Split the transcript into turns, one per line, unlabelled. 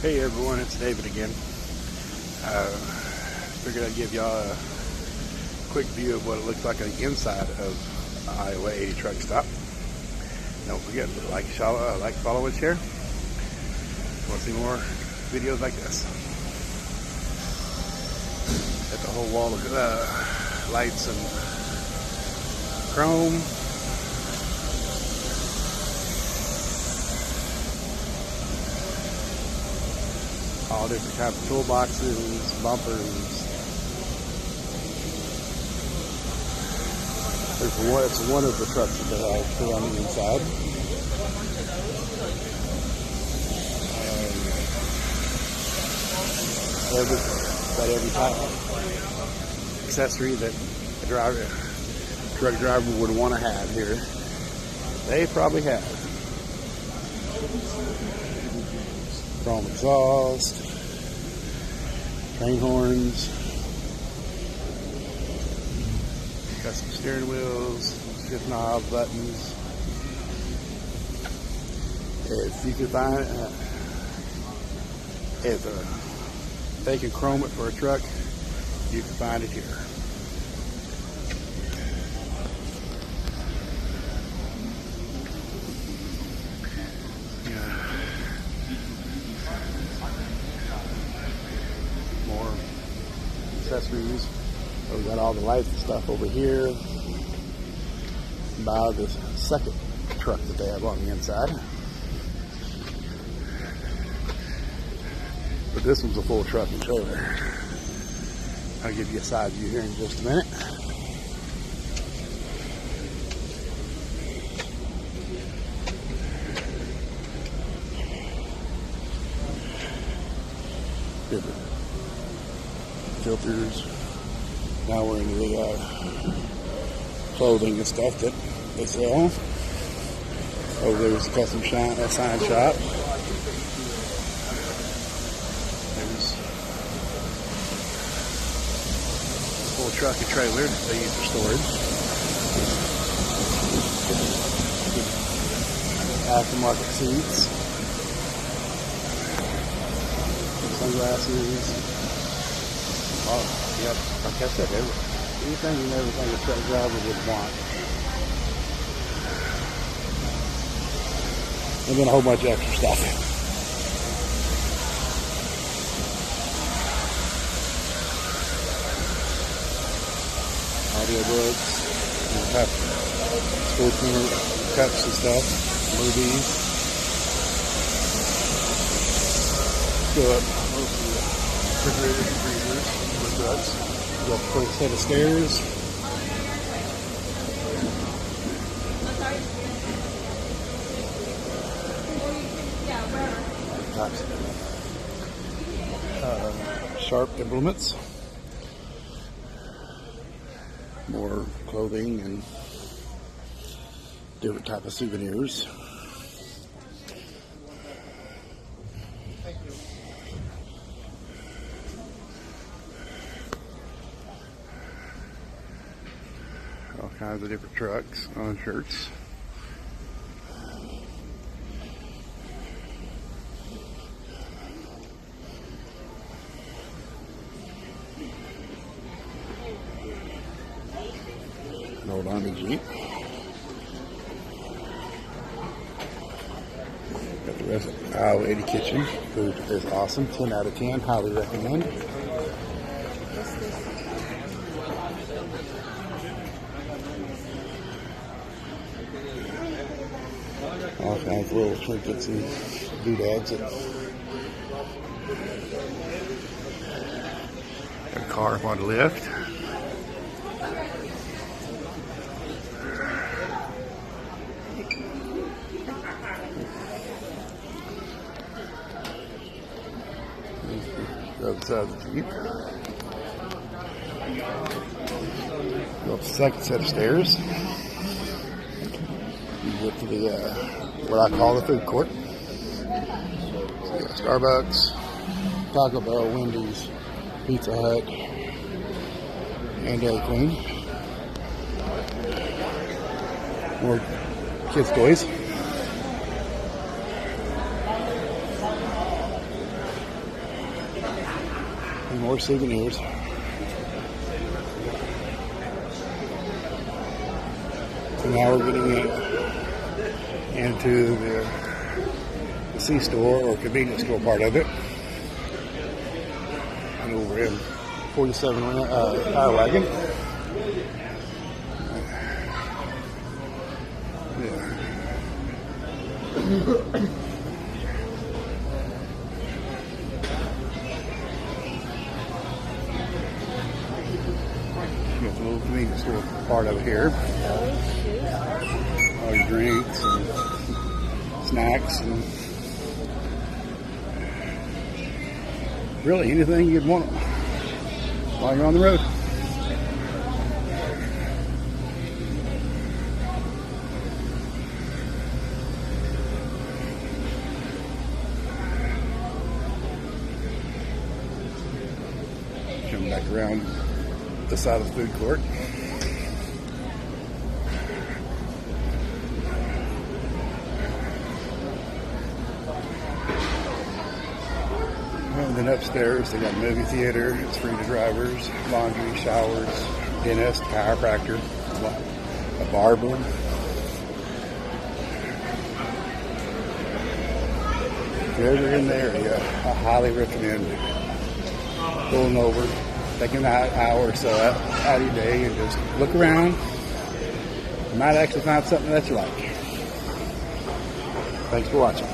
Hey everyone, it's David again. Figured I'd give y'all a quick view of what it looks like on the inside of the Iowa 80 truck stop. Don't forget to like, follow, and share. Want to see more videos like this? Got the whole wall of lights and chrome. All different types of toolboxes, bumpers. It's one of the trucks that they have here on the inside. Got every type of accessory that a truck driver would want to have here. They probably have. Chrome exhaust, train horns, custom steering wheels, shift knob buttons. If you can find if they can chrome it for a truck, you can find it here. More accessories. We've got all the lights and stuff over here by the second truck that they have on the inside. But this one's a full truck and trailer. I'll give you a side view here in just a minute. Different filters. Now we're into the clothing and stuff that they sell. Over there's a custom sign shop. There's a full truck and trailer that they use for storage. Aftermarket seats. Sunglasses. Yep, like I said, anything and everything a truck driver would want. And then a whole bunch of extra stuff. Audiobooks, sports cups and stuff, movies. Go up refrigerators and freezers. Go up a quick set of stairs. Sharp implements. More clothing and different type of souvenirs. All kinds of different trucks on shirts. An old Army Jeep. Got the rest of the Iowa 80 kitchen. Food is awesome. 10 out of 10. Highly recommend. All kinds of little trinkets and doodads. Got a car up on the lift. The other side of the Jeep. Go up the second set of stairs. You get to the what I call the food court. So you got Starbucks, Taco Bell, Wendy's, Pizza Hut, and Dairy Queen. More kids' toys. And more souvenirs. So now we're getting into the C-store or convenience store part of it. And over in 47 Power Wagon. Yeah. Got the little convenience store part of it here. All your drinks and snacks and really anything you'd want while you're on the road. Coming back around the side of the food court. And then upstairs they got a movie theater, it's free to drivers, laundry, showers, dentist, chiropractor, a barber. If you're ever in the area, I highly recommend pulling over, taking an hour or so out of your day and just look around. You might actually find something that you like. Thanks for watching.